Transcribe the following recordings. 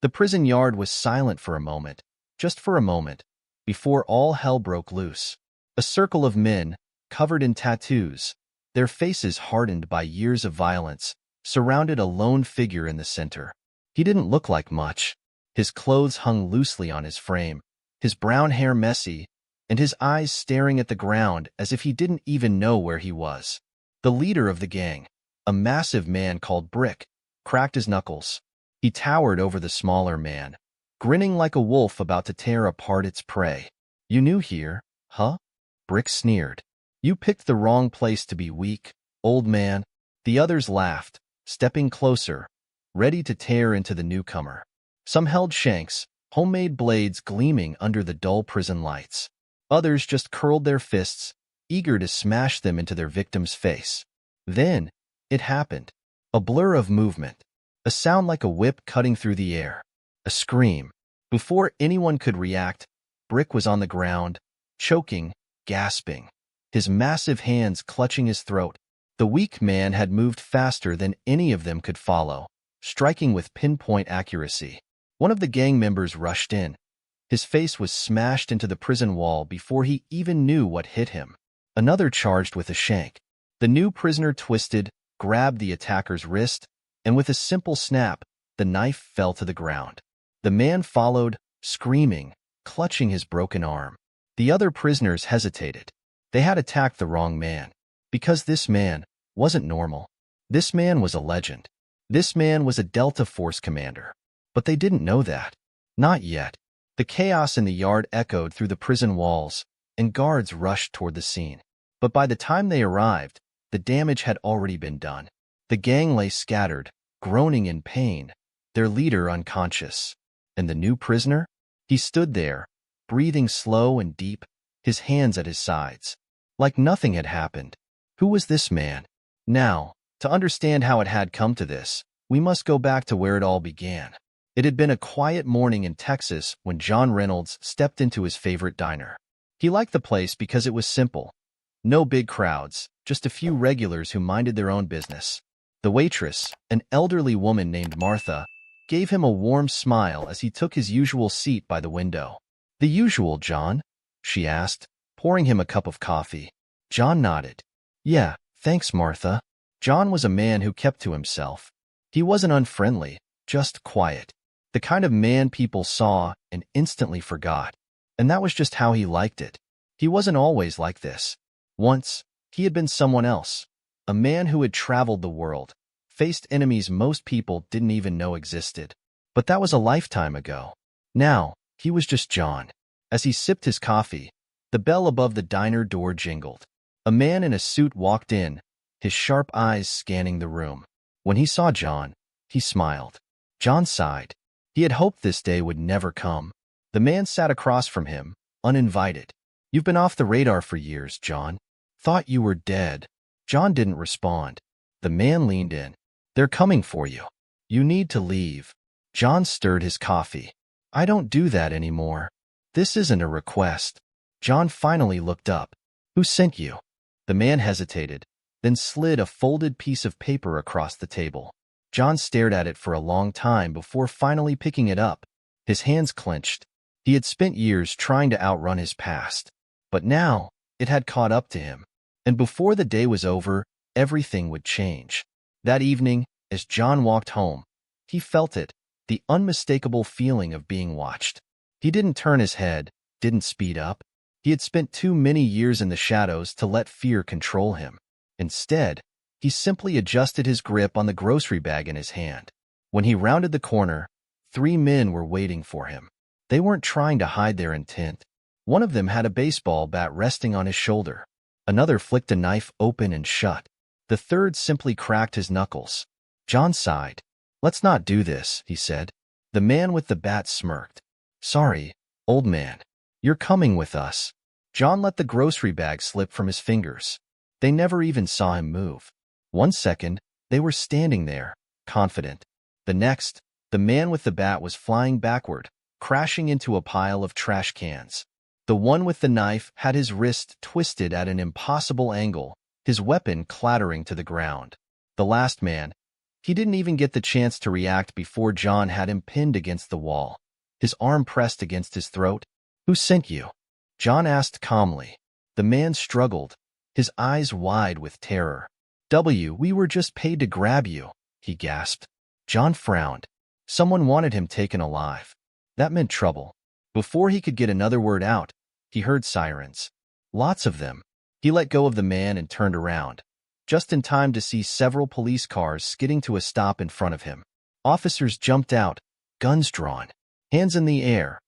The prison yard was silent for a moment, just for a moment, before all hell broke loose. A circle of men, covered in tattoos, their faces hardened by years of violence, surrounded a lone figure in the center. He didn't look like much. His clothes hung loosely on his frame, his brown hair messy, and his eyes staring at the ground as if he didn't even know where he was. The leader of the gang, a massive man called Brick, cracked his knuckles. He towered over the smaller man, grinning like a wolf about to tear apart its prey. "You new here, huh?" Brick sneered. "You picked the wrong place to be weak, old man." The others laughed, stepping closer, ready to tear into the newcomer. Some held shanks, homemade blades gleaming under the dull prison lights. Others just curled their fists, eager to smash them into their victim's face. Then, it happened. A blur of movement. A sound like a whip cutting through the air. A scream. Before anyone could react, Brick was on the ground, choking, gasping, his massive hands clutching his throat. The weak man had moved faster than any of them could follow, striking with pinpoint accuracy. One of the gang members rushed in. His face was smashed into the prison wall before he even knew what hit him. Another charged with a shank. The new prisoner twisted, grabbed the attacker's wrist, and with a simple snap, the knife fell to the ground. The man followed, screaming, clutching his broken arm. The other prisoners hesitated. They had attacked the wrong man. Because this man wasn't normal. This man was a legend. This man was a Delta Force commander. But they didn't know that. Not yet. The chaos in the yard echoed through the prison walls, and guards rushed toward the scene. But by the time they arrived, the damage had already been done. The gang lay scattered, groaning in pain, their leader unconscious. And the new prisoner? He stood there, breathing slow and deep, his hands at his sides, like nothing had happened. Who was this man? Now, to understand how it had come to this, we must go back to where it all began. It had been a quiet morning in Texas when John Reynolds stepped into his favorite diner. He liked the place because it was simple. No big crowds, just a few regulars who minded their own business. The waitress, an elderly woman named Martha, gave him a warm smile as he took his usual seat by the window. "The usual, John?" she asked, pouring him a cup of coffee. John nodded. "Yeah, thanks, Martha." John was a man who kept to himself. He wasn't unfriendly, just quiet. The kind of man people saw and instantly forgot. And that was just how he liked it. He wasn't always like this. Once, he had been someone else. A man who had traveled the world, faced enemies most people didn't even know existed. But that was a lifetime ago. Now, he was just John. As he sipped his coffee, the bell above the diner door jingled. A man in a suit walked in, his sharp eyes scanning the room. When he saw John, he smiled. John sighed. He had hoped this day would never come. The man sat across from him, uninvited. "You've been off the radar for years, John. Thought you were dead." John didn't respond. The man leaned in. "They're coming for you. You need to leave." John stirred his coffee. "I don't do that anymore. This isn't a request." John finally looked up. "Who sent you?" The man hesitated, then slid a folded piece of paper across the table. John stared at it for a long time before finally picking it up. His hands clenched. He had spent years trying to outrun his past. But now, it had caught up to him. And before the day was over, everything would change. That evening, as John walked home, he felt it, the unmistakable feeling of being watched. He didn't turn his head, didn't speed up. He had spent too many years in the shadows to let fear control him. Instead, he simply adjusted his grip on the grocery bag in his hand. When he rounded the corner, 3 men were waiting for him. They weren't trying to hide their intent. One of them had a baseball bat resting on his shoulder. Another flicked a knife open and shut. The third simply cracked his knuckles. John sighed. "Let's not do this," he said. The man with the bat smirked. "Sorry, old man. You're coming with us." John let the grocery bag slip from his fingers. They never even saw him move. 1 second, they were standing there, confident. The next, the man with the bat was flying backward, crashing into a pile of trash cans. The one with the knife had his wrist twisted at an impossible angle, his weapon clattering to the ground. The last man, He didn't even get the chance to react before John had him pinned against the wall, his arm pressed against his throat. "Who sent you?" John asked calmly. The man struggled, his eyes wide with terror. "We were just paid to grab you," he gasped. John frowned. Someone wanted him taken alive. That meant trouble. Before he could get another word out, he heard sirens. Lots of them. He let go of the man and turned around, just in time to see several police cars skidding to a stop in front of him. Officers jumped out, guns drawn, hands in the air.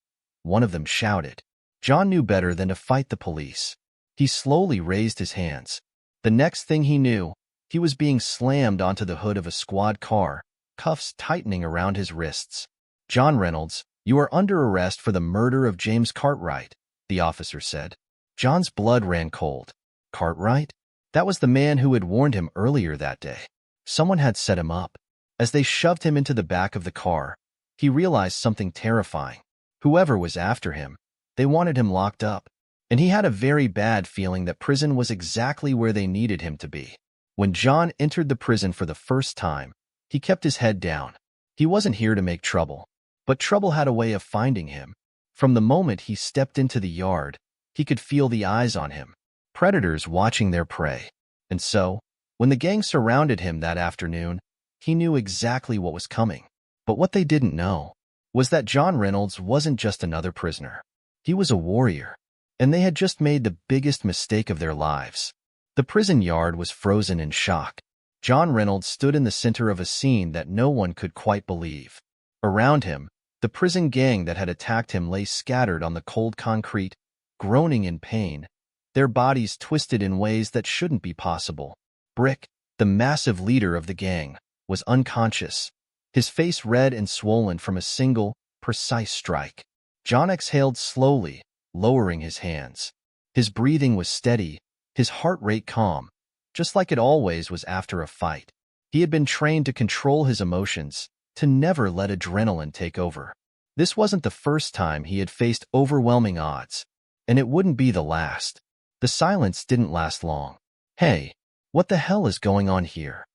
One of them shouted. John knew better than to fight the police. He slowly raised his hands. The next thing he knew, he was being slammed onto the hood of a squad car, cuffs tightening around his wrists. "John Reynolds, you are under arrest for the murder of James Cartwright," the officer said. John's blood ran cold. Cartwright? That was the man who had warned him earlier that day. Someone had set him up. As they shoved him into the back of the car, he realized something terrifying. Whoever was after him, they wanted him locked up. And he had a very bad feeling that prison was exactly where they needed him to be. When John entered the prison for the first time, he kept his head down. He wasn't here to make trouble, but trouble had a way of finding him. From the moment he stepped into the yard, he could feel the eyes on him, predators watching their prey. And so, when the gang surrounded him that afternoon, he knew exactly what was coming. But what they didn't know was that John Reynolds wasn't just another prisoner. He was a warrior, and they had just made the biggest mistake of their lives. The prison yard was frozen in shock. John Reynolds stood in the center of a scene that no one could quite believe. Around him, the prison gang that had attacked him lay scattered on the cold concrete, groaning in pain, their bodies twisted in ways that shouldn't be possible. Brick, the massive leader of the gang, was unconscious, his face red and swollen from a single, precise strike. John exhaled slowly, lowering his hands. His breathing was steady, his heart rate calm, just like it always was after a fight. He had been trained to control his emotions, to never let adrenaline take over. This wasn't the first time he had faced overwhelming odds, and it wouldn't be the last. The silence didn't last long. "Hey, what the hell is going on here?"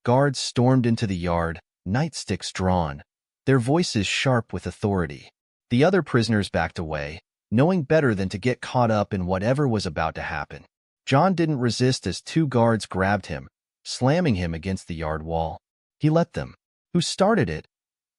Guards stormed into the yard, nightsticks drawn, their voices sharp with authority. The other prisoners backed away, knowing better than to get caught up in whatever was about to happen. John didn't resist as two guards grabbed him, slamming him against the yard wall. He let them. Who started it?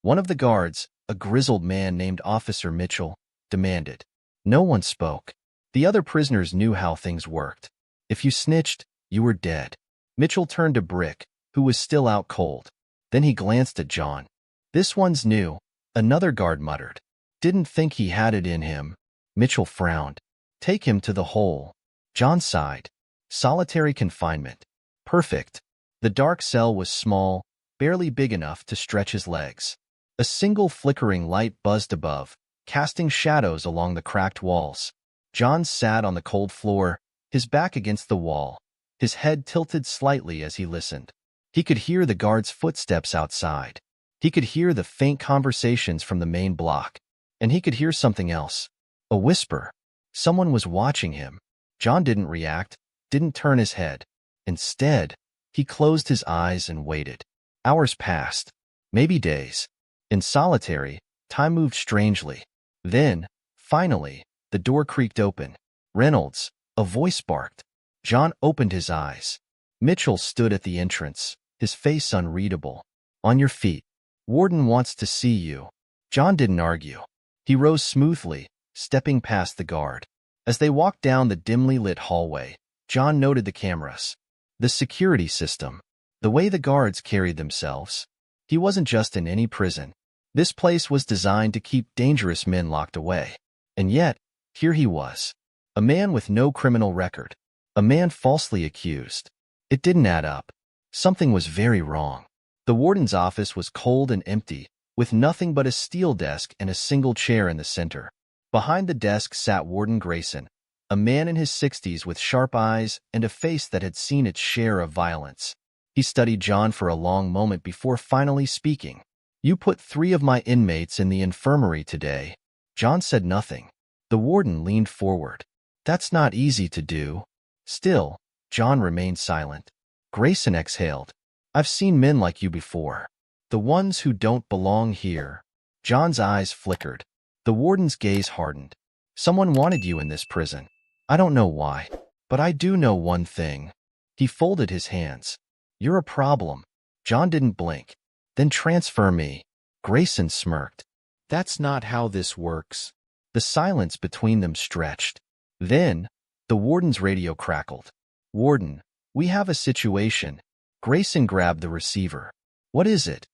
One of the guards, a grizzled man named Officer Mitchell, demanded. No one spoke. The other prisoners knew how things worked. If you snitched, you were dead. Mitchell turned to Brick, who was still out cold. Then he glanced at John. "This one's new," another guard muttered. "Didn't think he had it in him." Mitchell frowned. "Take him to the hole." John sighed. Solitary confinement. Perfect. The dark cell was small, barely big enough to stretch his legs. A single flickering light buzzed above, casting shadows along the cracked walls. John sat on the cold floor, his back against the wall, his head tilted slightly as he listened. He could hear the guards' footsteps outside. He could hear the faint conversations from the main block. And he could hear something else. A whisper. Someone was watching him. John didn't react, didn't turn his head. Instead, he closed his eyes and waited. Hours passed. Maybe days. In solitary, time moved strangely. Then, finally, the door creaked open. "Reynolds," a voice barked. John opened his eyes. Mitchell stood at the entrance, his face unreadable. "On your feet. Warden wants to see you." John didn't argue. He rose smoothly, stepping past the guard. As they walked down the dimly lit hallway, John noted the cameras, the security system, the way the guards carried themselves. He wasn't just in any prison. This place was designed to keep dangerous men locked away. And yet, here he was, a man with no criminal record, a man falsely accused. It didn't add up. Something was very wrong. The warden's office was cold and empty, with nothing but a steel desk and a single chair in the center. Behind the desk sat Warden Grayson, a man in his 60s with sharp eyes and a face that had seen its share of violence. He studied John for a long moment before finally speaking. "You put 3 of my inmates in the infirmary today." John said nothing. The warden leaned forward. "That's not easy to do." Still, John remained silent. Grayson exhaled. I've seen men like you before. The ones who don't belong here. John's eyes flickered. The warden's gaze hardened. Someone wanted you in this prison. I don't know why, but I do know one thing. He folded his hands. You're a problem. John didn't blink. Then transfer me. Grayson smirked. That's not how this works. The silence between them stretched. Then, the warden's radio crackled. Warden, we have a situation. Grayson grabbed the receiver. What is it?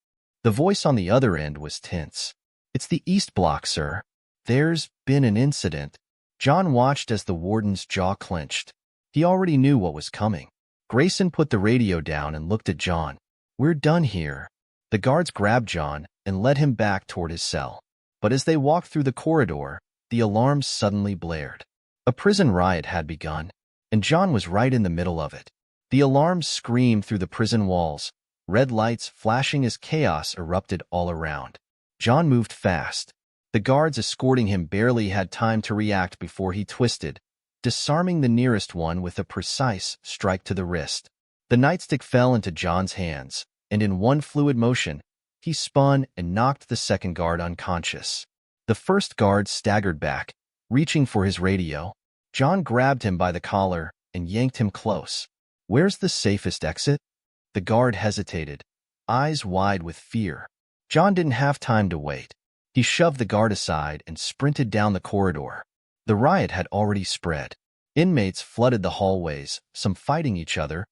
The voice on the other end was tense. It's the East Block, sir. There's been an incident. John watched as the warden's jaw clenched. He already knew what was coming. Grayson put the radio down and looked at John. We're done here. The guards grabbed John and led him back toward his cell. But as they walked through the corridor, the alarms suddenly blared. A prison riot had begun, and John was right in the middle of it. The alarms screamed through the prison walls, red lights flashing as chaos erupted all around. John moved fast. The guards escorting him barely had time to react before he twisted, disarming the nearest one with a precise strike to the wrist. The nightstick fell into John's hands, and in one fluid motion, he spun and knocked the second guard unconscious. The first guard staggered back, reaching for his radio. John grabbed him by the collar and yanked him close. Where's the safest exit? The guard hesitated, eyes wide with fear. John didn't have time to wait. He shoved the guard aside and sprinted down the corridor. The riot had already spread. Inmates flooded the hallways, some fighting each other,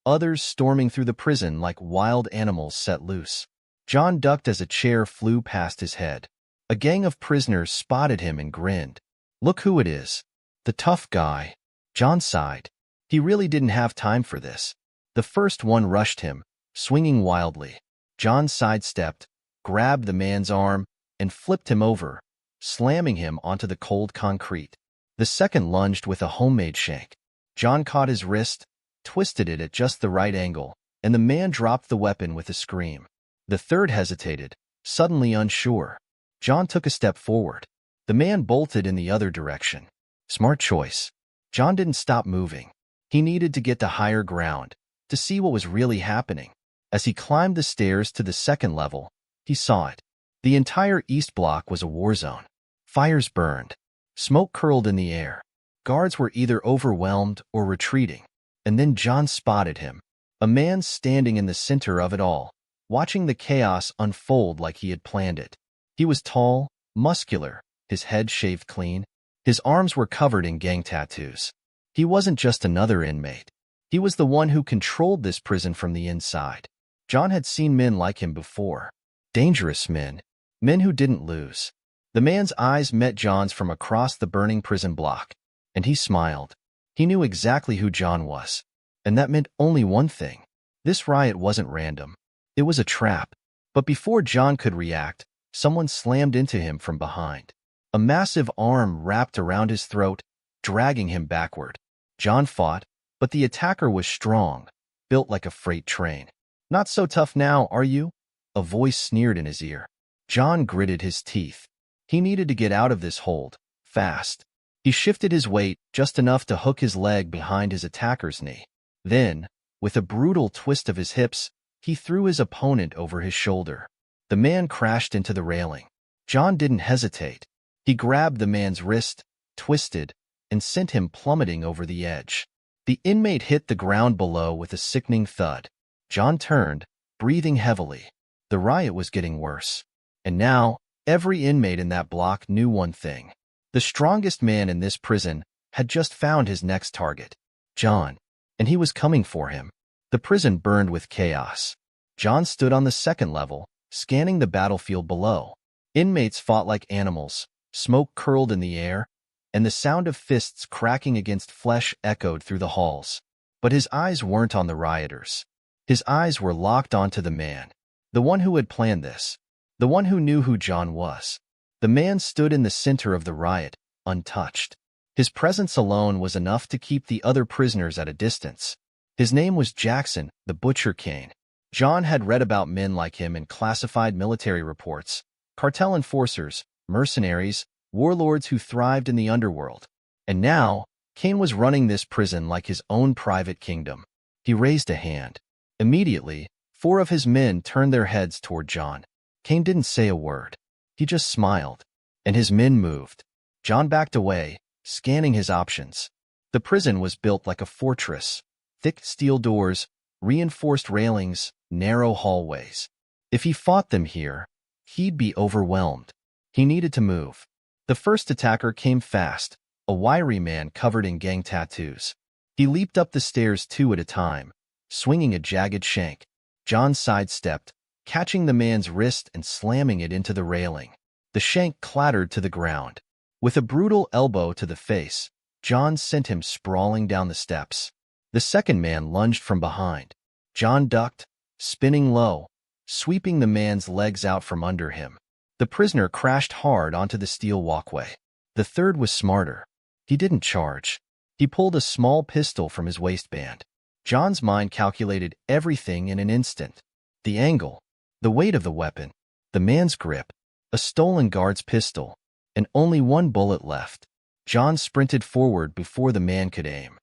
others storming through the prison like wild animals set loose. John ducked as a chair flew past his head. A gang of prisoners spotted him and grinned. Look who it is. The tough guy. John sighed. He really didn't have time for this. The first one rushed him, swinging wildly. John sidestepped, grabbed the man's arm, and flipped him over, slamming him onto the cold concrete. The second lunged with a homemade shank. John caught his wrist, twisted it at just the right angle, and the man dropped the weapon with a scream. The third hesitated, suddenly unsure. John took a step forward. The man bolted in the other direction. Smart choice. John didn't stop moving. He needed to get to higher ground, to see what was really happening. As he climbed the stairs to the second level, he saw it. The entire East Block was a war zone. Fires burned. Smoke curled in the air. Guards were either overwhelmed or retreating. And then John spotted him, a man standing in the center of it all, watching the chaos unfold like he had planned it. He was tall, muscular, his head shaved clean. His arms were covered in gang tattoos. He wasn't just another inmate. He was the one who controlled this prison from the inside. John had seen men like him before. Dangerous men. Men who didn't lose. The man's eyes met John's from across the burning prison block, and he smiled. He knew exactly who John was, and that meant only one thing. This riot wasn't random. It was a trap. But before John could react, someone slammed into him from behind. A massive arm wrapped around his throat, dragging him backward. John fought, but the attacker was strong, built like a freight train. Not so tough now, are you? A voice sneered in his ear. John gritted his teeth. He needed to get out of this hold, fast. He shifted his weight just enough to hook his leg behind his attacker's knee. Then, with a brutal twist of his hips, he threw his opponent over his shoulder. The man crashed into the railing. John didn't hesitate. He grabbed the man's wrist, twisted, and sent him plummeting over the edge. The inmate hit the ground below with a sickening thud. John turned, breathing heavily. The riot was getting worse. And now, every inmate in that block knew one thing. The strongest man in this prison had just found his next target. John. And he was coming for him. The prison burned with chaos. John stood on the second level, scanning the battlefield below. Inmates fought like animals, smoke curled in the air, and the sound of fists cracking against flesh echoed through the halls. But his eyes weren't on the rioters. His eyes were locked onto the man, the one who had planned this, the one who knew who John was. The man stood in the center of the riot, untouched. His presence alone was enough to keep the other prisoners at a distance. His name was Jackson, the Butcher Cane. John had read about men like him in classified military reports, cartel enforcers, mercenaries, warlords who thrived in the underworld. And now, Cane was running this prison like his own private kingdom. He raised a hand. Immediately, 4 of his men turned their heads toward John. Kane didn't say a word. He just smiled, and his men moved. John backed away, scanning his options. The prison was built like a fortress. Thick steel doors, reinforced railings, narrow hallways. If he fought them here, he'd be overwhelmed. He needed to move. The first attacker came fast, a wiry man covered in gang tattoos. He leaped up the stairs 2 at a time, swinging a jagged shank. John sidestepped, catching the man's wrist and slamming it into the railing. The shank clattered to the ground. With a brutal elbow to the face, John sent him sprawling down the steps. The second man lunged from behind. John ducked, spinning low, sweeping the man's legs out from under him. The prisoner crashed hard onto the steel walkway. The third was smarter. He didn't charge. He pulled a small pistol from his waistband. John's mind calculated everything in an instant. The angle, the weight of the weapon, the man's grip, a stolen guard's pistol, and only 1 bullet left. John sprinted forward before the man could aim.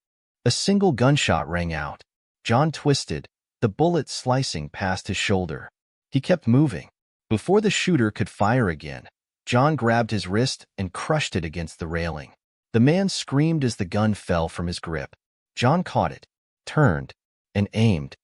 A single gunshot rang out. John twisted, the bullet slicing past his shoulder. He kept moving. Before the shooter could fire again, John grabbed his wrist and crushed it against the railing. The man screamed as the gun fell from his grip. John caught it, turned, and aimed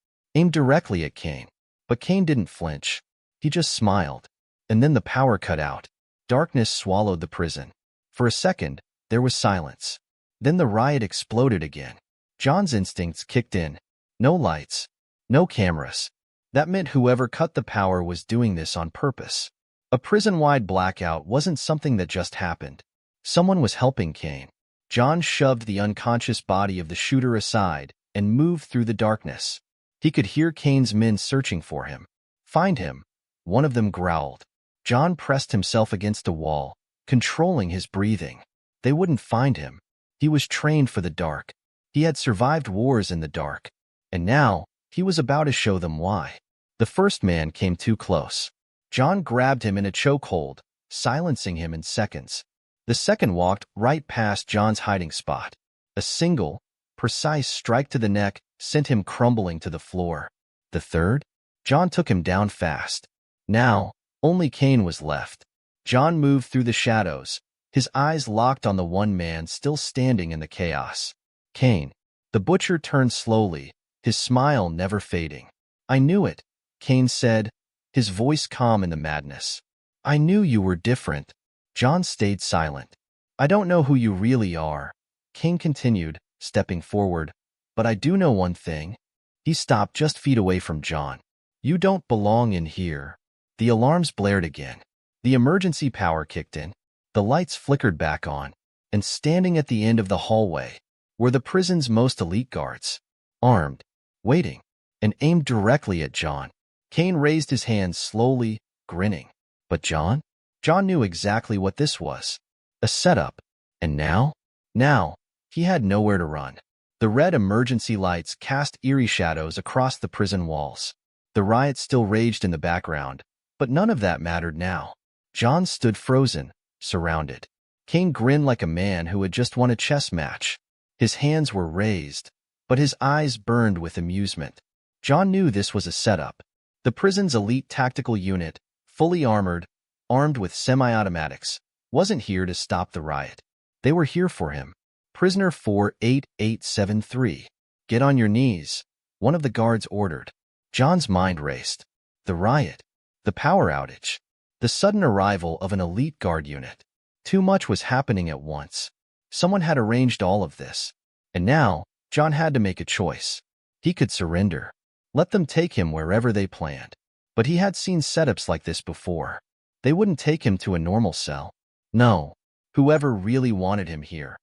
directly at Kane. But Kane didn't flinch. He just smiled. And then the power cut out. Darkness swallowed the prison. For a second, there was silence. Then the riot exploded again. John's instincts kicked in. No lights, no cameras. That meant whoever cut the power was doing this on purpose. A prison-wide blackout wasn't something that just happened. Someone was helping Kane. John shoved the unconscious body of the shooter aside and moved through the darkness. He could hear Kane's men searching for him. Find him, one of them growled. John pressed himself against a wall, controlling his breathing. They wouldn't find him. He was trained for the dark. He had survived wars in the dark. And now, he was about to show them why. The first man came too close. John grabbed him in a chokehold, silencing him in seconds. The second walked right past John's hiding spot. A single, precise strike to the neck sent him crumbling to the floor. The third? John took him down fast. Now, only Kane was left. John moved through the shadows, his eyes locked on the one man still standing in the chaos. Kane. The butcher turned slowly, his smile never fading. I knew it, Kane said, his voice calm in the madness. I knew you were different. John stayed silent. I don't know who you really are, Kane continued, stepping forward, but I do know one thing. He stopped just feet away from John. You don't belong in here. The alarms blared again. The emergency power kicked in. The lights flickered back on, and standing at the end of the hallway were the prison's most elite guards, armed, waiting, and aimed directly at John. Kane raised his hands slowly, grinning. But John? John knew exactly what this was. A setup. And now? Now, he had nowhere to run. The red emergency lights cast eerie shadows across the prison walls. The riot still raged in the background, but none of that mattered now. John stood frozen, surrounded. Kane grinned like a man who had just won a chess match. His hands were raised, but his eyes burned with amusement. John knew this was a setup. The prison's elite tactical unit, fully armored, armed with semi-automatics, wasn't here to stop the riot. They were here for him. Prisoner 48873. Get on your knees, one of the guards ordered. John's mind raced. The riot. The power outage. The sudden arrival of an elite guard unit. Too much was happening at once. Someone had arranged all of this. And now, John had to make a choice. He could surrender. Let them take him wherever they planned. But he had seen setups like this before. They wouldn't take him to a normal cell. No. Whoever really wanted him here,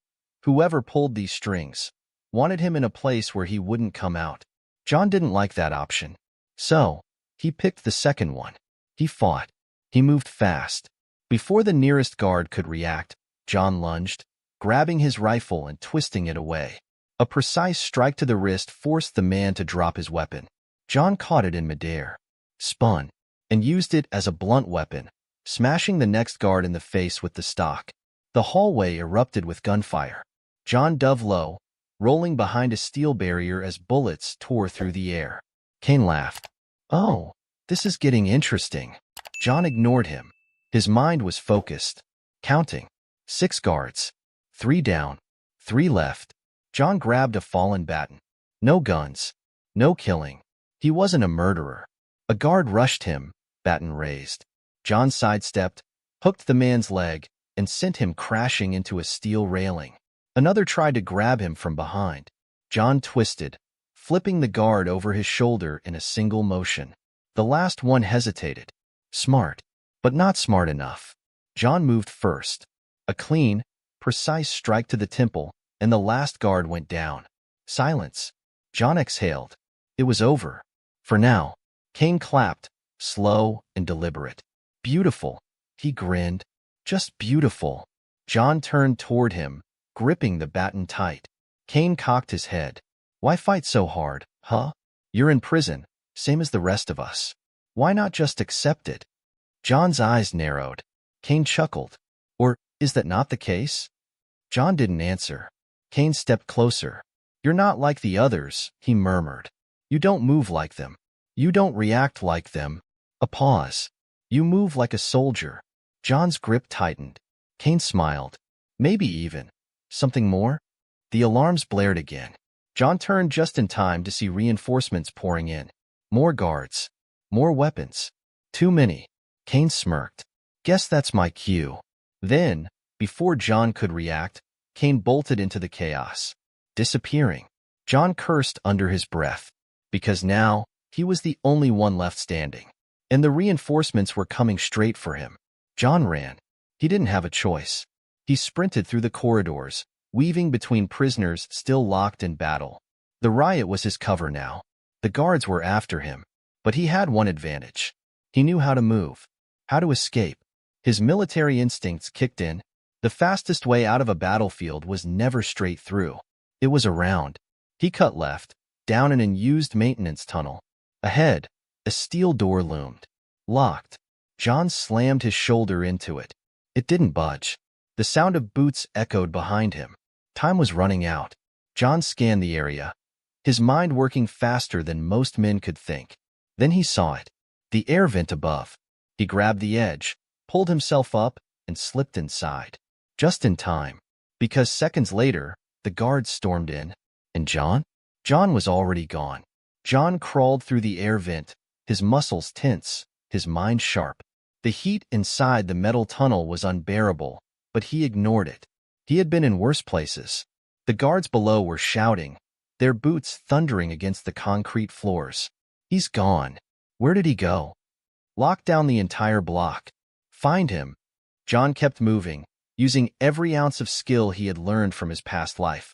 whoever pulled these strings, wanted him in a place where he wouldn't come out. John didn't like that option. So, he picked the second one. He fought. He moved fast. Before the nearest guard could react, John lunged, grabbing his rifle and twisting it away. A precise strike to the wrist forced the man to drop his weapon. John caught it in midair, spun, and used it as a blunt weapon, smashing the next guard in the face with the stock. The hallway erupted with gunfire. John dove low, rolling behind a steel barrier as bullets tore through the air. Kane laughed. Oh, this is getting interesting. John ignored him. His mind was focused. Counting. 6 guards. 3 down. 3 left. John grabbed a fallen batten. No guns. No killing. He wasn't a murderer. A guard rushed him, batten raised. John sidestepped, hooked the man's leg, and sent him crashing into a steel railing. Another tried to grab him from behind. John twisted, flipping the guard over his shoulder in a single motion. The last one hesitated. Smart, but not smart enough. John moved first. A clean, precise strike to the temple, and the last guard went down. Silence. John exhaled. It was over. For now. Kane clapped, slow and deliberate. Beautiful. He grinned. Just beautiful. John turned toward him, gripping the batten tight. Kane cocked his head. Why fight so hard, huh? You're in prison, same as the rest of us. Why not just accept it? John's eyes narrowed. Kane chuckled. Or is that not the case? John didn't answer. Kane stepped closer. You're not like the others, he murmured. You don't move like them. You don't react like them. A pause. You move like a soldier. John's grip tightened. Kane smiled. Maybe even. Something more? The alarms blared again. John turned just in time to see reinforcements pouring in. More guards. More weapons. Too many. Kane smirked. Guess that's my cue. Then, before John could react, Kane bolted into the chaos, disappearing. John cursed under his breath, because now he was the only one left standing, and the reinforcements were coming straight for him. John ran. He didn't have a choice. He sprinted through the corridors, weaving between prisoners still locked in battle. The riot was his cover now. The guards were after him, but he had one advantage. He knew how to move, how to escape. His military instincts kicked in. The fastest way out of a battlefield was never straight through. It was around. He cut left, down an unused maintenance tunnel. Ahead, a steel door loomed. Locked. John slammed his shoulder into it. It didn't budge. The sound of boots echoed behind him. Time was running out. John scanned the area, his mind working faster than most men could think. Then he saw it. The air vent above. He grabbed the edge, pulled himself up, and slipped inside. Just in time, because seconds later, the guards stormed in. And John? John was already gone. John crawled through the air vent, his muscles tense, his mind sharp. The heat inside the metal tunnel was unbearable, but he ignored it. He had been in worse places. The guards below were shouting, their boots thundering against the concrete floors. He's gone. Where did he go? Lock down the entire block. Find him. John kept moving, using every ounce of skill he had learned from his past life.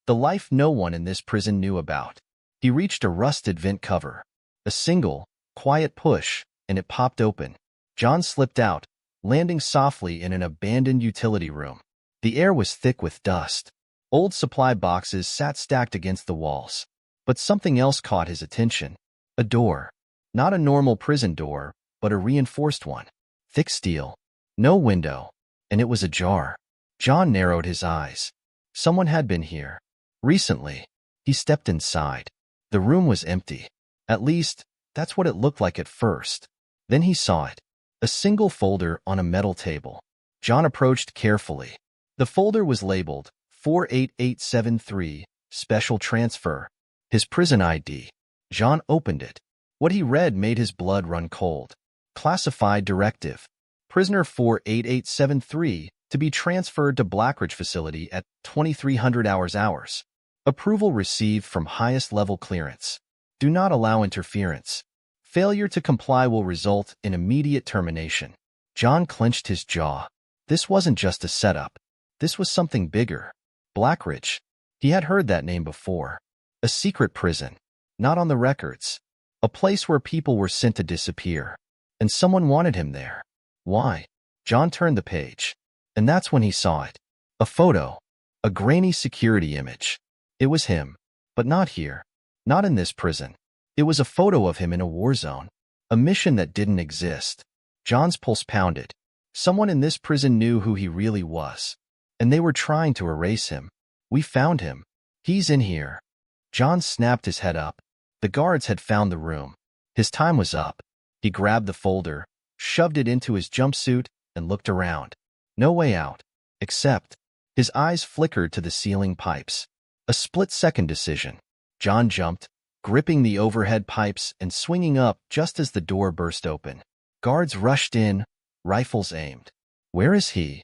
The life no one in this prison knew about. He reached a rusted vent cover. A single, quiet push, and it popped open. John slipped out, landing softly in an abandoned utility room. The air was thick with dust. Old supply boxes sat stacked against the walls. But something else caught his attention. A door. Not a normal prison door, but a reinforced one. Thick steel. No window. And it was ajar. John narrowed his eyes. Someone had been here. Recently. He stepped inside. The room was empty. At least, that's what it looked like at first. Then he saw it. A single folder on a metal table. John approached carefully. The folder was labeled 48873, Special Transfer. His prison ID. John opened it. What he read made his blood run cold. Classified directive. Prisoner 48873 to be transferred to Blackridge facility at 2300 hours. Approval received from highest level clearance. Do not allow interference. Failure to comply will result in immediate termination. John clenched his jaw. This wasn't just a setup. This was something bigger. Blackridge. He had heard that name before. A secret prison. Not on the records. A place where people were sent to disappear. And someone wanted him there. Why? John turned the page. And that's when he saw it. A photo. A grainy security image. It was him. But not here. Not in this prison. It was a photo of him in a war zone. A mission that didn't exist. John's pulse pounded. Someone in this prison knew who he really was. And they were trying to erase him. We found him. He's in here. John snapped his head up. The guards had found the room. His time was up. He grabbed the folder, shoved it into his jumpsuit, and looked around. No way out. Except, his eyes flickered to the ceiling pipes. A split-second decision. John jumped, gripping the overhead pipes and swinging up just as the door burst open. Guards rushed in, rifles aimed. Where is he?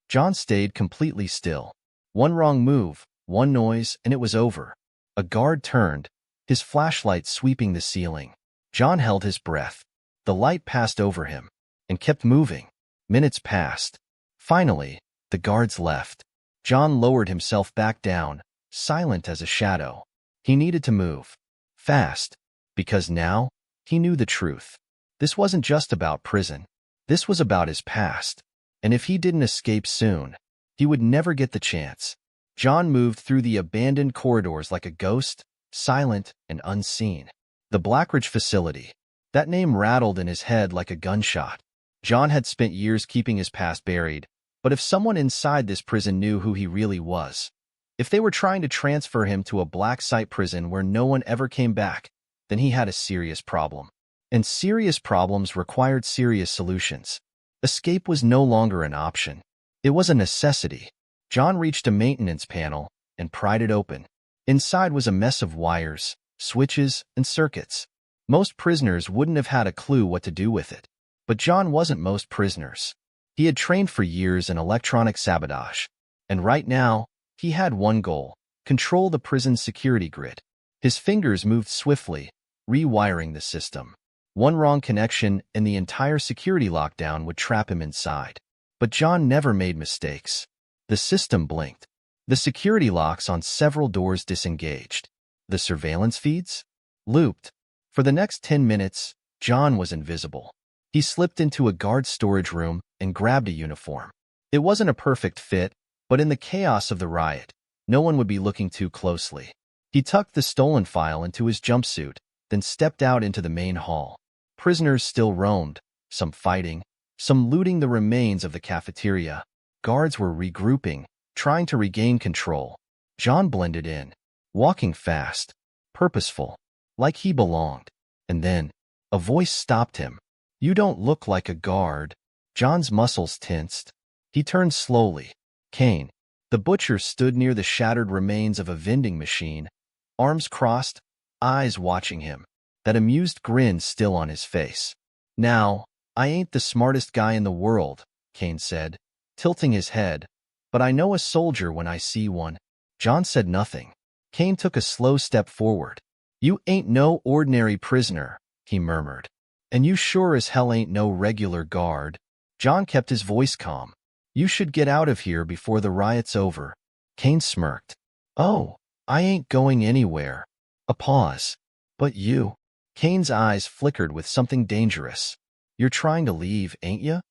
John stayed completely still. One wrong move, one noise, and it was over. A guard turned, his flashlight sweeping the ceiling. John held his breath. The light passed over him and kept moving. Minutes passed. Finally, the guards left. John lowered himself back down, silent as a shadow. He needed to move. Fast. Because now, he knew the truth. This wasn't just about prison. This was about his past. And if he didn't escape soon, he would never get the chance. John moved through the abandoned corridors like a ghost, silent and unseen. The Blackridge facility. That name rattled in his head like a gunshot. John had spent years keeping his past buried, but if someone inside this prison knew who he really was, if they were trying to transfer him to a black site prison where no one ever came back, then he had a serious problem. And serious problems required serious solutions. Escape was no longer an option. It was a necessity. John reached a maintenance panel and pried it open. Inside was a mess of wires, switches, and circuits. Most prisoners wouldn't have had a clue what to do with it. But John wasn't most prisoners. He had trained for years in electronic sabotage. And right now, he had one goal: control the prison's security grid. His fingers moved swiftly, rewiring the system. One wrong connection and the entire security lockdown would trap him inside. But John never made mistakes. The system blinked. The security locks on several doors disengaged. The surveillance feeds? Looped. For the next 10 minutes, John was invisible. He slipped into a guard storage room and grabbed a uniform. It wasn't a perfect fit, but in the chaos of the riot, no one would be looking too closely. He tucked the stolen file into his jumpsuit, then stepped out into the main hall. Prisoners still roamed, some fighting, some looting the remains of the cafeteria. Guards were regrouping, trying to regain control. John blended in, walking fast, purposeful, like he belonged. And then, a voice stopped him. "You don't look like a guard." John's muscles tensed. He turned slowly. Kane, the butcher, stood near the shattered remains of a vending machine, arms crossed, eyes watching him, that amused grin still on his face. "Now, I ain't the smartest guy in the world," Kane said, tilting his head, "but I know a soldier when I see one." John said nothing. Kane took a slow step forward. "You ain't no ordinary prisoner," he murmured. "And you sure as hell ain't no regular guard." John kept his voice calm. "You should get out of here before the riot's over." Kane smirked. "Oh, I ain't going anywhere." A pause. "But you?" Kane's eyes flickered with something dangerous. "You're trying to leave, ain't you?"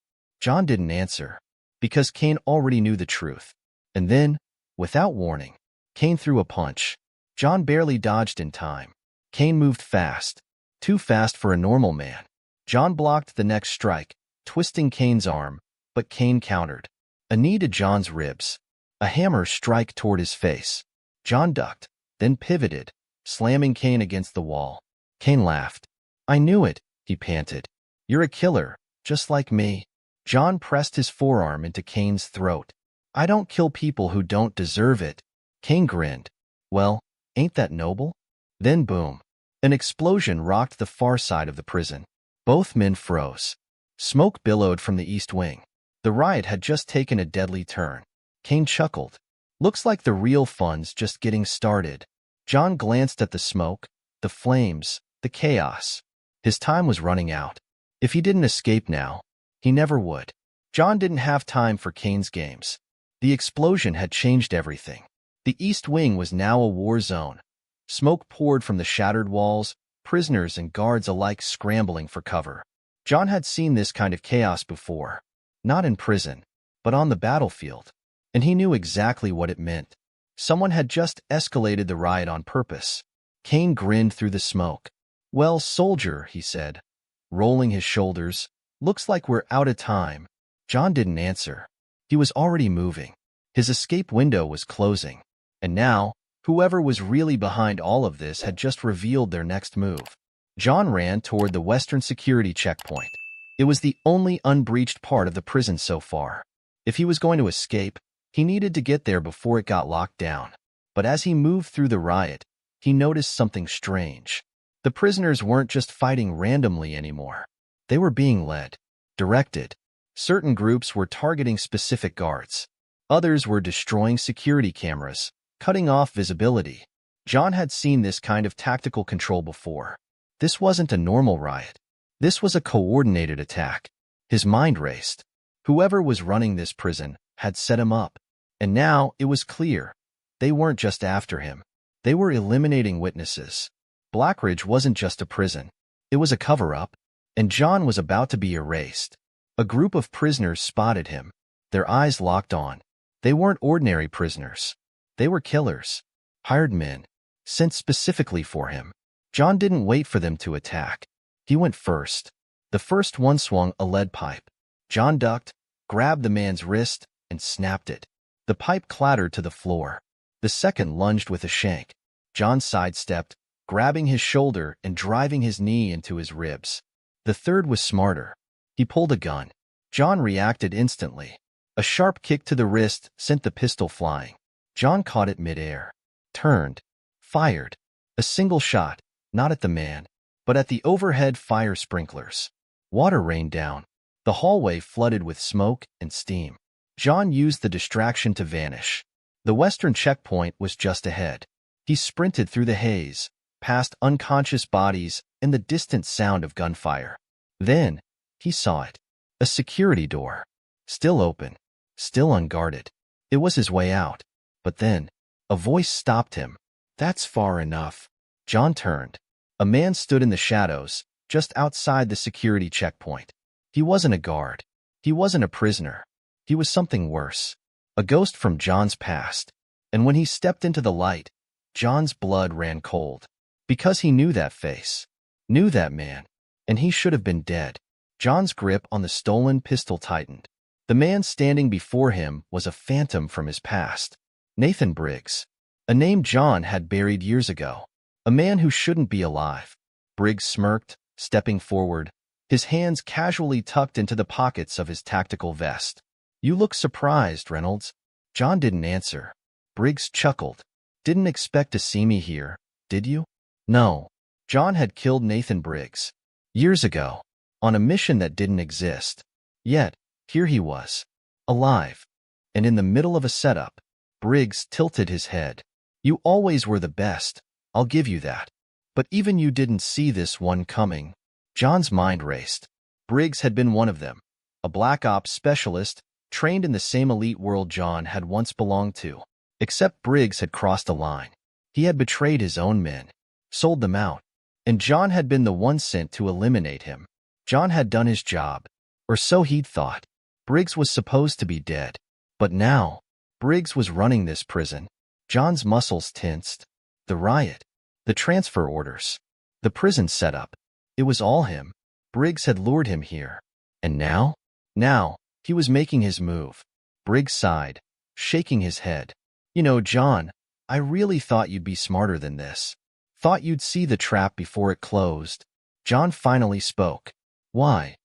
John didn't answer, because Kane already knew the truth. And then, without warning, Kane threw a punch. John barely dodged in time. Kane moved fast, too fast for a normal man. John blocked the next strike, twisting Kane's arm, but Kane countered. A knee to John's ribs, a hammer strike toward his face. John ducked, then pivoted, slamming Kane against the wall. Kane laughed. "I knew it," he panted. "You're a killer, just like me." John pressed his forearm into Kane's throat. "I don't kill people who don't deserve it." Kane grinned. "Well, ain't that noble?" Then boom. An explosion rocked the far side of the prison. Both men froze. Smoke billowed from the east wing. The riot had just taken a deadly turn. Kane chuckled. "Looks like the real fun's just getting started." John glanced at the smoke, the flames, the chaos. His time was running out. If he didn't escape now, he never would. John didn't have time for Kane's games. The explosion had changed everything. The East Wing was now a war zone. Smoke poured from the shattered walls, prisoners and guards alike scrambling for cover. John had seen this kind of chaos before. Not in prison, but on the battlefield. And he knew exactly what it meant. Someone had just escalated the riot on purpose. Kane grinned through the smoke. "Well, soldier," he said, rolling his shoulders, "looks like we're out of time." John didn't answer. He was already moving. His escape window was closing. And now, whoever was really behind all of this had just revealed their next move. John ran toward the western security checkpoint. It was the only unbreached part of the prison so far. If he was going to escape, he needed to get there before it got locked down. But as he moved through the riot, he noticed something strange. The prisoners weren't just fighting randomly anymore. They were being led, directed. Certain groups were targeting specific guards. Others were destroying security cameras, cutting off visibility. John had seen this kind of tactical control before. This wasn't a normal riot. This was a coordinated attack. His mind raced. Whoever was running this prison had set him up. And now it was clear. They weren't just after him. They were eliminating witnesses. Blackridge wasn't just a prison. It was a cover-up. And John was about to be erased. A group of prisoners spotted him. Their eyes locked on. They weren't ordinary prisoners. They were killers. Hired men. Sent specifically for him. John didn't wait for them to attack. He went first. The first one swung a lead pipe. John ducked, grabbed the man's wrist, and snapped it. The pipe clattered to the floor. The second lunged with a shank. John sidestepped, grabbing his shoulder and driving his knee into his ribs. The third was smarter. He pulled a gun. John reacted instantly. A sharp kick to the wrist sent the pistol flying. John caught it midair, turned, fired. A single shot, not at the man, but at the overhead fire sprinklers. Water rained down. The hallway flooded with smoke and steam. John used the distraction to vanish. The western checkpoint was just ahead. He sprinted through the haze, past unconscious bodies and the distant sound of gunfire. Then, he saw it. A security door. Still open. Still unguarded. It was his way out. But then, a voice stopped him. "That's far enough." John turned. A man stood in the shadows, just outside the security checkpoint. He wasn't a guard. He wasn't a prisoner. He was something worse. A ghost from John's past. And when he stepped into the light, John's blood ran cold. Because he knew that face. Knew that man. And he should have been dead. John's grip on the stolen pistol tightened. The man standing before him was a phantom from his past. Nathan Briggs. A name John had buried years ago. A man who shouldn't be alive. Briggs smirked, stepping forward, his hands casually tucked into the pockets of his tactical vest. "You look surprised, Reynolds." John didn't answer. Briggs chuckled. "Didn't expect to see me here, did you?" No. John had killed Nathan Briggs. Years ago. On a mission that didn't exist. Yet, here he was. Alive. And in the middle of a setup. Briggs tilted his head. "You always were the best. I'll give you that. But even you didn't see this one coming." John's mind raced. Briggs had been one of them. A black ops specialist, trained in the same elite world John had once belonged to. Except Briggs had crossed a line. He had betrayed his own men. Sold them out. And John had been the one sent to eliminate him. John had done his job. Or so he'd thought. Briggs was supposed to be dead. But now, Briggs was running this prison. John's muscles tensed. The riot. The transfer orders. The prison setup. It was all him. Briggs had lured him here. And now? Now, he was making his move. Briggs sighed, shaking his head. "You know, John, I really thought you'd be smarter than this. Thought you'd see the trap before it closed." John finally spoke. "Why?"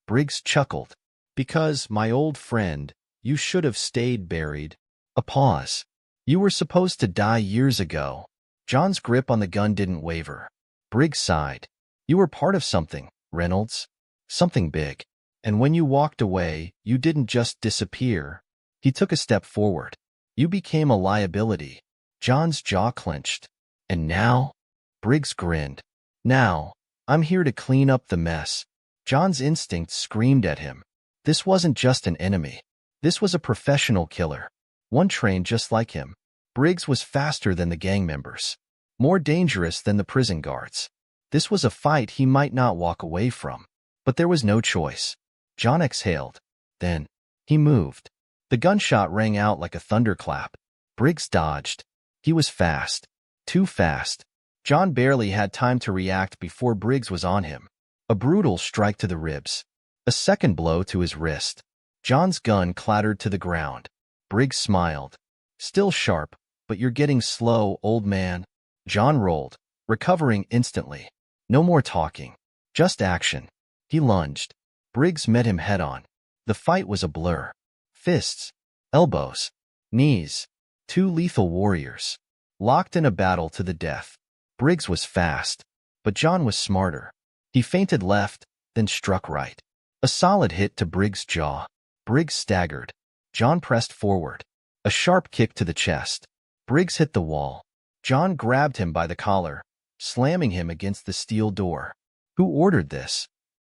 Briggs chuckled. "Because, my old friend, you should have stayed buried." A pause. "You were supposed to die years ago." John's grip on the gun didn't waver. Briggs sighed. "You were part of something, Reynolds. Something big. And when you walked away, you didn't just disappear." He took a step forward. "You became a liability." John's jaw clenched. "And now?" Briggs grinned. "Now, I'm here to clean up the mess." John's instinct screamed at him. This wasn't just an enemy. This was a professional killer. One trained just like him. Briggs was faster than the gang members. More dangerous than the prison guards. This was a fight he might not walk away from. But there was no choice. John exhaled. Then, he moved. The gunshot rang out like a thunderclap. Briggs dodged. He was fast. Too fast. John barely had time to react before Briggs was on him. A brutal strike to the ribs. A second blow to his wrist. John's gun clattered to the ground. Briggs smiled. "Still sharp, but you're getting slow, old man." John rolled, recovering instantly. No more talking. Just action. He lunged. Briggs met him head-on. The fight was a blur. Fists, elbows, knees. Two lethal warriors. Locked in a battle to the death. Briggs was fast, but John was smarter. He feinted left, then struck right. A solid hit to Briggs' jaw. Briggs staggered. John pressed forward. A sharp kick to the chest. Briggs hit the wall. John grabbed him by the collar, slamming him against the steel door. Who ordered this?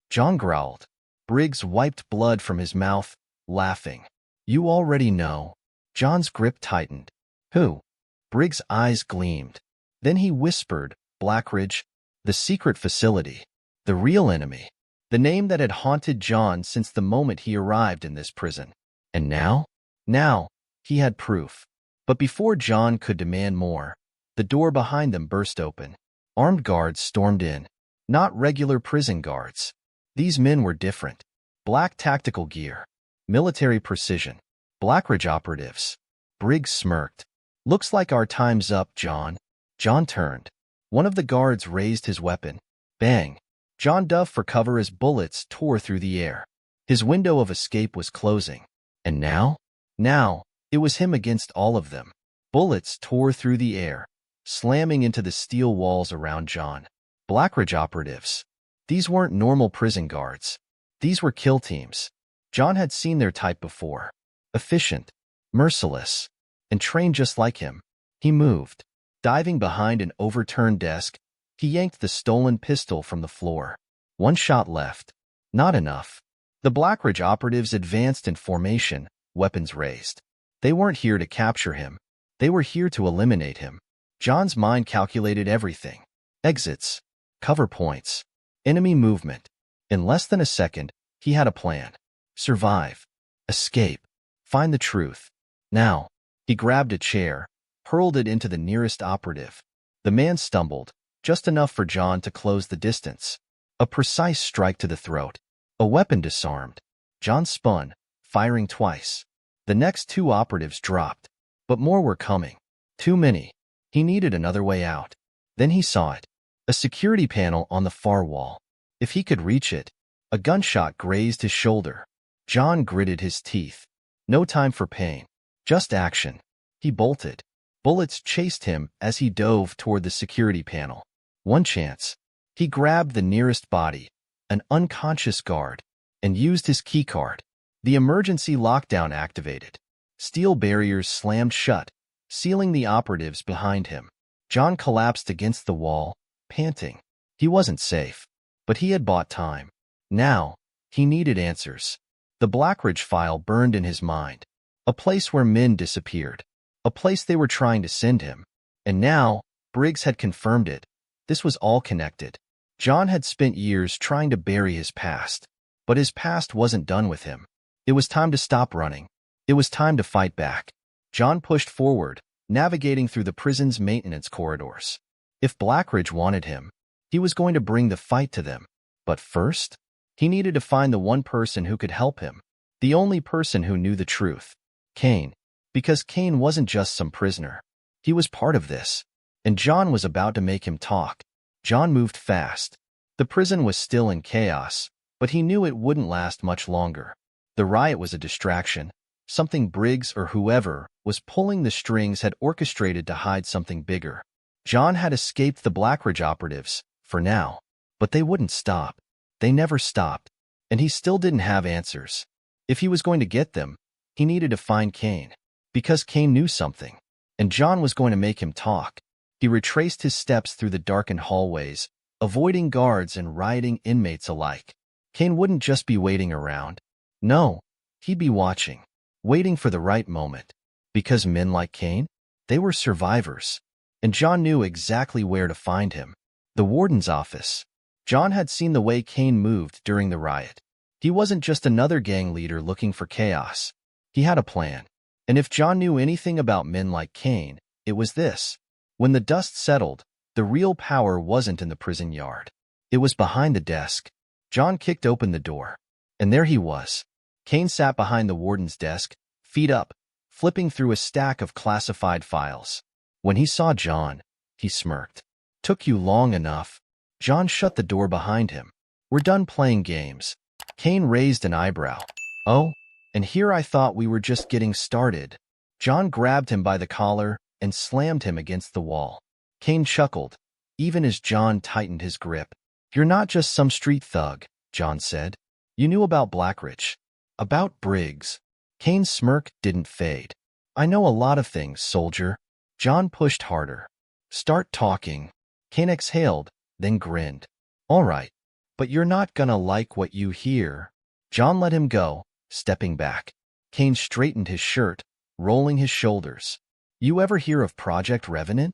John growled. Briggs wiped blood from his mouth, laughing. You already know. John's grip tightened. Who? Briggs' eyes gleamed. Then he whispered, Blackridge, the secret facility, the real enemy, the name that had haunted John since the moment he arrived in this prison. And now? Now, he had proof. But before John could demand more, the door behind them burst open. Armed guards stormed in. Not regular prison guards. These men were different. Black tactical gear. Military precision. Blackridge operatives. Briggs smirked. Looks like our time's up, John. John turned. One of the guards raised his weapon. Bang. John dove for cover as bullets tore through the air. His window of escape was closing. And now? Now, it was him against all of them. Bullets tore through the air, slamming into the steel walls around John. Blackridge operatives. These weren't normal prison guards. These were kill teams. John had seen their type before. Efficient, merciless, and trained just like him. He moved. Diving behind an overturned desk, he yanked the stolen pistol from the floor. One shot left. Not enough. The Blackridge operatives advanced in formation, weapons raised. They weren't here to capture him. They were here to eliminate him. John's mind calculated everything. Exits. Cover points. Enemy movement. In less than a second, he had a plan. Survive. Escape. Find the truth. Now. He grabbed a chair, hurled it into the nearest operative. The man stumbled, just enough for John to close the distance. A precise strike to the throat. A weapon disarmed. John spun, firing twice. The next two operatives dropped. But more were coming. Too many. He needed another way out. Then he saw it. A security panel on the far wall. If he could reach it, a gunshot grazed his shoulder. John gritted his teeth. No time for pain. Just action. He bolted. Bullets chased him as he dove toward the security panel. One chance. He grabbed the nearest body, an unconscious guard, and used his keycard. The emergency lockdown activated. Steel barriers slammed shut, sealing the operatives behind him. John collapsed against the wall, panting. He wasn't safe, but he had bought time. Now, he needed answers. The Blackridge file burned in his mind. A place where men disappeared. A place they were trying to send him. And now, Briggs had confirmed it. This was all connected. John had spent years trying to bury his past. But his past wasn't done with him. It was time to stop running. It was time to fight back. John pushed forward, navigating through the prison's maintenance corridors. If Blackridge wanted him, he was going to bring the fight to them. But first, he needed to find the one person who could help him. The only person who knew the truth. Kane. Because Kane wasn't just some prisoner. He was part of this. And John was about to make him talk. John moved fast. The prison was still in chaos, but he knew it wouldn't last much longer. The riot was a distraction. Something Briggs or whoever was pulling the strings had orchestrated to hide something bigger. John had escaped the Blackridge operatives, for now. But they wouldn't stop. They never stopped. And he still didn't have answers. If he was going to get them, he needed to find Kane. Because Kane knew something. And John was going to make him talk. He retraced his steps through the darkened hallways, avoiding guards and rioting inmates alike. Kane wouldn't just be waiting around. No, he'd be watching. Waiting for the right moment. Because men like Kane, they were survivors. And John knew exactly where to find him. The warden's office. John had seen the way Kane moved during the riot. He wasn't just another gang leader looking for chaos. He had a plan. And if John knew anything about men like Kane, it was this. When the dust settled, the real power wasn't in the prison yard. It was behind the desk. John kicked open the door. And there he was. Kane sat behind the warden's desk, feet up, flipping through a stack of classified files. When he saw John, he smirked. Took you long enough. John shut the door behind him. We're done playing games. Kane raised an eyebrow. Oh, and here I thought we were just getting started. John grabbed him by the collar and slammed him against the wall. Kane chuckled, even as John tightened his grip. You're not just some street thug, John said. You knew about Blackridge. About Briggs. Kane's smirk didn't fade. I know a lot of things, soldier. John pushed harder. Start talking. Kane exhaled, then grinned. All right, but you're not gonna like what you hear. John let him go, stepping back. Kane straightened his shirt, rolling his shoulders. You ever hear of Project Revenant?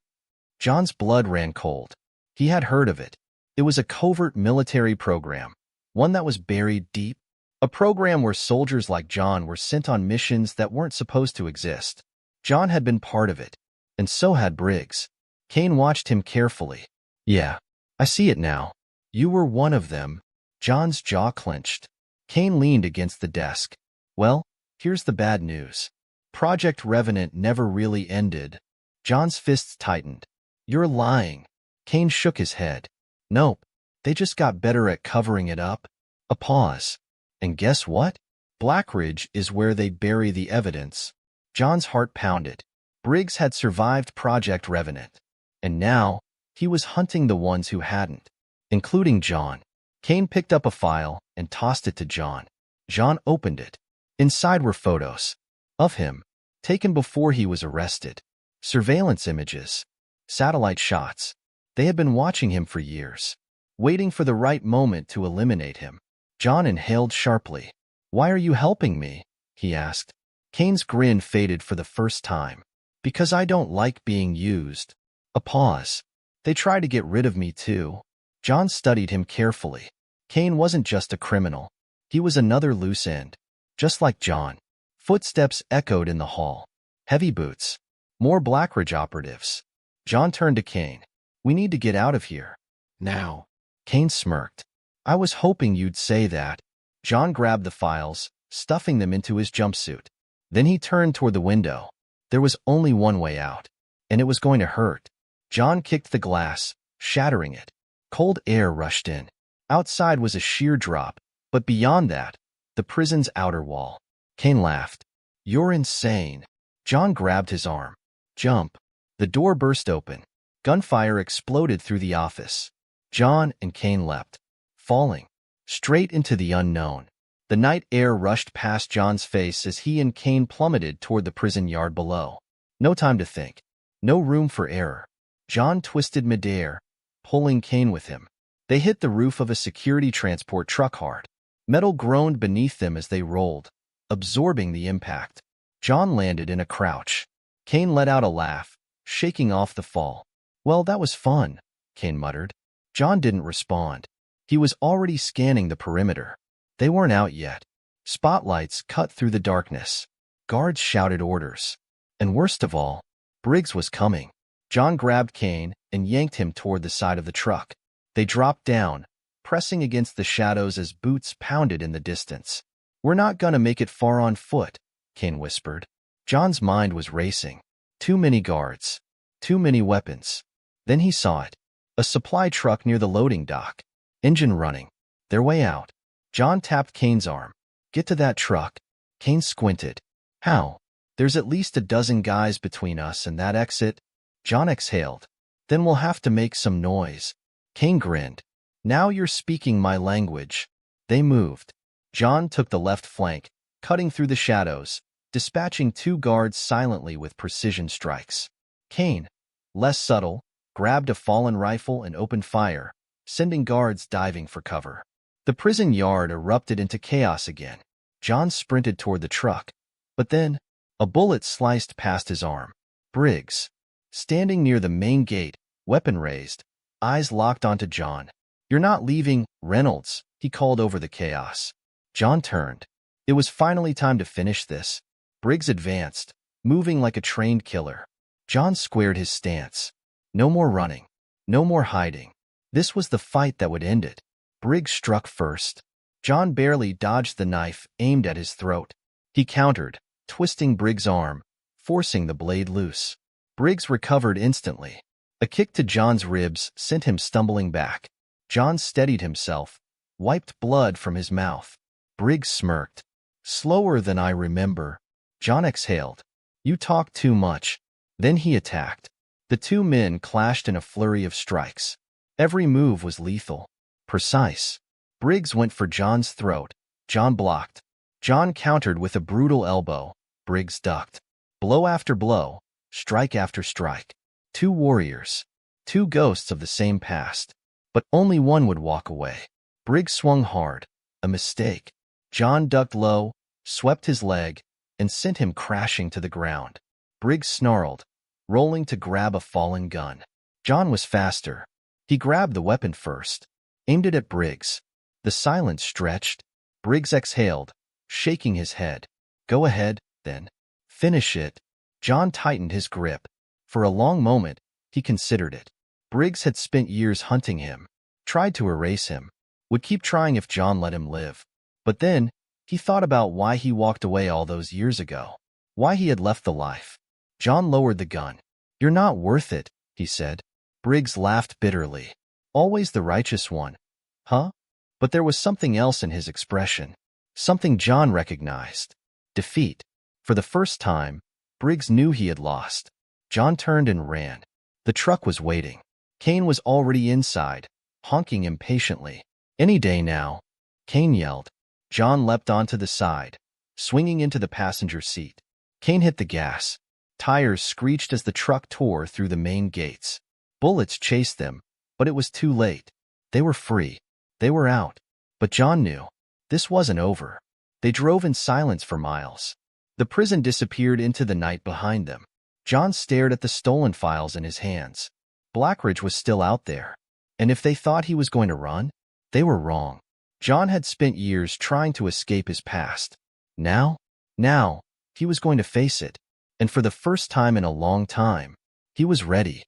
John's blood ran cold. He had heard of it. It was a covert military program, one that was buried deep. A program where soldiers like John were sent on missions that weren't supposed to exist. John had been part of it, and so had Briggs. Kane watched him carefully. Yeah, I see it now. You were one of them. John's jaw clenched. Kane leaned against the desk. Well, here's the bad news. Project Revenant never really ended. John's fists tightened. You're lying. Kane shook his head. Nope, they just got better at covering it up. A pause. And guess what? Blackridge is where they bury the evidence. John's heart pounded. Briggs had survived Project Revenant. And now, he was hunting the ones who hadn't, including John. Kane picked up a file and tossed it to John. John opened it. Inside were photos. Of him. Taken before he was arrested. Surveillance images. Satellite shots. They had been watching him for years. Waiting for the right moment to eliminate him. John inhaled sharply. Why are you helping me? He asked. Kane's grin faded for the first time. Because I don't like being used. A pause. They tried to get rid of me too. John studied him carefully. Kane wasn't just a criminal. He was another loose end. Just like John. Footsteps echoed in the hall. Heavy boots. More Blackridge operatives. John turned to Kane. We need to get out of here. Now. Kane smirked. I was hoping you'd say that. John grabbed the files, stuffing them into his jumpsuit. Then he turned toward the window. There was only one way out, and it was going to hurt. John kicked the glass, shattering it. Cold air rushed in. Outside was a sheer drop, but beyond that, the prison's outer wall. Kane laughed. You're insane. John grabbed his arm. Jump. The door burst open. Gunfire exploded through the office. John and Kane leapt, falling straight into the unknown. The night air rushed past John's face as he and Kane plummeted toward the prison yard below. No time to think. No room for error. John twisted midair, pulling Kane with him. They hit the roof of a security transport truck hard. Metal groaned beneath them as they rolled, absorbing the impact. John landed in a crouch. Kane let out a laugh, shaking off the fall. Well, that was fun, Kane muttered. John didn't respond. He was already scanning the perimeter. They weren't out yet. Spotlights cut through the darkness. Guards shouted orders. And worst of all, Briggs was coming. John grabbed Kane and yanked him toward the side of the truck. They dropped down, pressing against the shadows as boots pounded in the distance. We're not gonna make it far on foot, Kane whispered. John's mind was racing. Too many guards. Too many weapons. Then he saw it. A supply truck near the loading dock. Engine running. Their way out. John tapped Kane's arm. Get to that truck. Kane squinted. How? There's at least a dozen guys between us and that exit. John exhaled. Then we'll have to make some noise. Kane grinned. Now you're speaking my language. They moved. John took the left flank, cutting through the shadows, dispatching two guards silently with precision strikes. Kane, less subtle, grabbed a fallen rifle and opened fire, sending guards diving for cover. The prison yard erupted into chaos again. John sprinted toward the truck. But then, a bullet sliced past his arm. Briggs, standing near the main gate, weapon raised, eyes locked onto John. You're not leaving, Reynolds, he called over the chaos. John turned. It was finally time to finish this. Briggs advanced, moving like a trained killer. John squared his stance. No more running. No more hiding. This was the fight that would end it. Briggs struck first. John barely dodged the knife aimed at his throat. He countered, twisting Briggs' arm, forcing the blade loose. Briggs recovered instantly. A kick to John's ribs sent him stumbling back. John steadied himself, wiped blood from his mouth. Briggs smirked. Slower than I remember. John exhaled. You talk too much. Then he attacked. The two men clashed in a flurry of strikes. Every move was lethal, precise. Briggs went for John's throat. John blocked. John countered with a brutal elbow. Briggs ducked. Blow after blow, strike after strike. Two warriors. Two ghosts of the same past. But only one would walk away. Briggs swung hard. A mistake. John ducked low, swept his leg, and sent him crashing to the ground. Briggs snarled, rolling to grab a fallen gun. John was faster. He grabbed the weapon first, aimed it at Briggs. The silence stretched. Briggs exhaled, shaking his head. Go ahead, then. Finish it. John tightened his grip. For a long moment, he considered it. Briggs had spent years hunting him, tried to erase him, would keep trying if John let him live. But then, he thought about why he walked away all those years ago, why he had left the life. John lowered the gun. You're not worth it, he said. Briggs laughed bitterly. Always the righteous one. Huh? But there was something else in his expression. Something John recognized. Defeat. For the first time, Briggs knew he had lost. John turned and ran. The truck was waiting. Kane was already inside, honking impatiently. Any day now, Kane yelled. John leapt onto the side, swinging into the passenger seat. Kane hit the gas. Tires screeched as the truck tore through the main gates. Bullets chased them, but it was too late. They were free. They were out. But John knew. This wasn't over. They drove in silence for miles. The prison disappeared into the night behind them. John stared at the stolen files in his hands. Blackridge was still out there. And if they thought he was going to run, they were wrong. John had spent years trying to escape his past. Now, he was going to face it. And for the first time in a long time, he was ready.